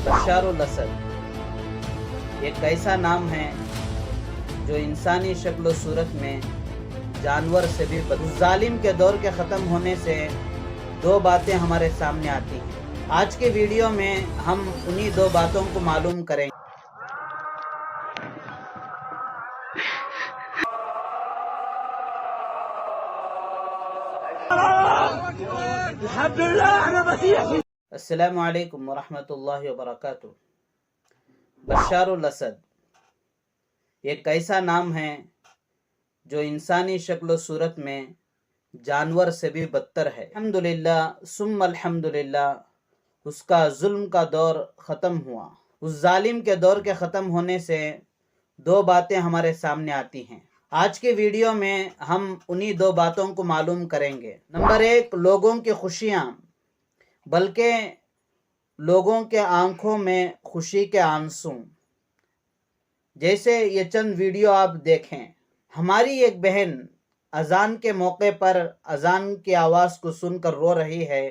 बशारुल असद एक ऐसा नाम है जो इंसानी शक्ल सूरत में जानवर से भी जालिम के दौर के ख़त्म होने से दो बातें हमारे सामने आती हैं। आज के वीडियो में हम उन्हीं दो बातों को मालूम करेंगे। अस्सलामु अलैकुम वरहमतुल्लाहि वबरकातुहू। बशारुल असद एक ऐसा नाम है जो इंसानी शक्ल सूरत में जानवर से भी बदतर है। अल्हम्दुलिल्लाह सुम्मा अल्हम्दुलिल्लाह उसका जुल्म का दौर ख़त्म हुआ। उस जालिम के दौर के ख़त्म होने से दो बातें हमारे सामने आती हैं। आज के वीडियो में हम उन्हीं दो बातों को मालूम करेंगे। नंबर एक, लोगों की खुशियाँ, बल्कि लोगों के आंखों में खुशी के आंसू। जैसे ये चंद वीडियो आप देखें। हमारी एक बहन अजान के मौके पर अजान की आवाज़ को सुनकर रो रही है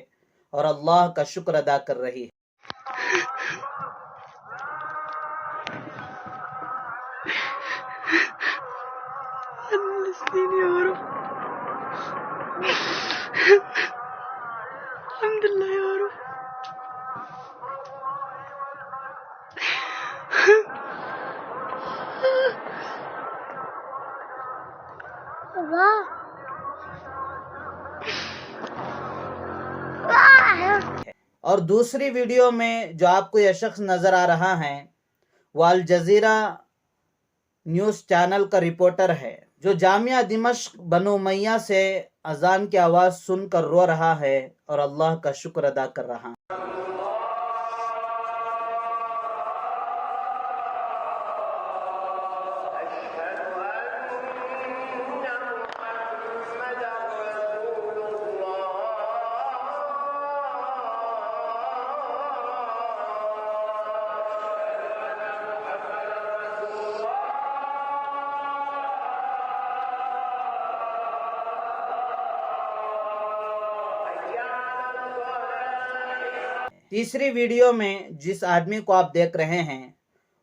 और अल्लाह का शुक्र अदा कर रही है। और दूसरी वीडियो में जो आपको यह शख्स नज़र आ रहा है वो अल जज़ीरा न्यूज़ चैनल का रिपोर्टर है, जो जामिया दिमश्क बनु उमैया से अजान की आवाज़ सुनकर रो रहा है और अल्लाह का शुक्र अदा कर रहा है। तीसरी वीडियो में जिस आदमी को आप देख रहे हैं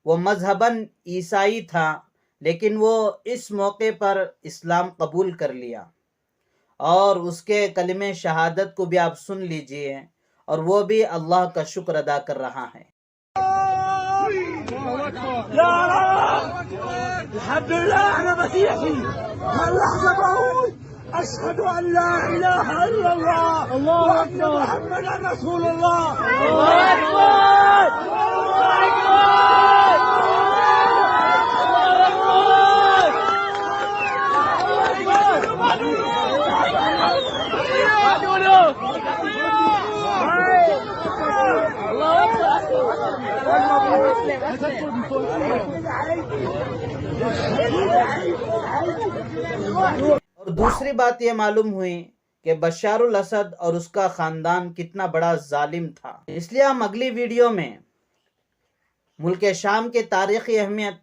वो मजहबन ईसाई था, लेकिन वो इस मौके पर इस्लाम कबूल कर लिया और उसके कलिमे शहादत को भी आप सुन लीजिए और वो भी अल्लाह का शुक्र अदा कर रहा है। अशहदु अल्ला इलाहा इल्लल्लाह अल्लाहु अकबर मुहम्मदुर रसूलुल्लाह अल्लाहु अकबर। और दूसरी बात यह मालूम हुई कि बशारुल असद और उसका ख़ानदान कितना बड़ा जालिम था। इसलिए हम अगली वीडियो में मुल्क शाम के तारीख़ी अहमियत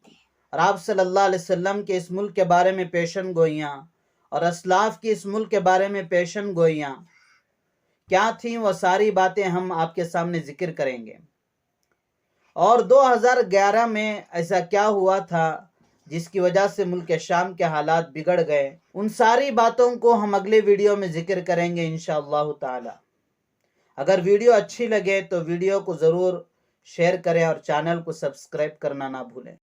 और आप सल्लल्लाहु अलैहि वसल्लम के इस मुल्क के बारे में पेशन गोइयाँ और असलाफ की इस मुल्क के बारे में पेशन गोइयाँ क्या थीं, वह सारी बातें हम आपके सामने जिक्र करेंगे। और 2011 में ऐसा क्या हुआ था जिसकी वजह से मुल्क शाम के हालात बिगड़ गए, उन सारी बातों को हम अगले वीडियो में जिक्र करेंगे इंशाअल्लाह ताला। अगर वीडियो अच्छी लगे तो वीडियो को ज़रूर शेयर करें और चैनल को सब्सक्राइब करना ना भूलें।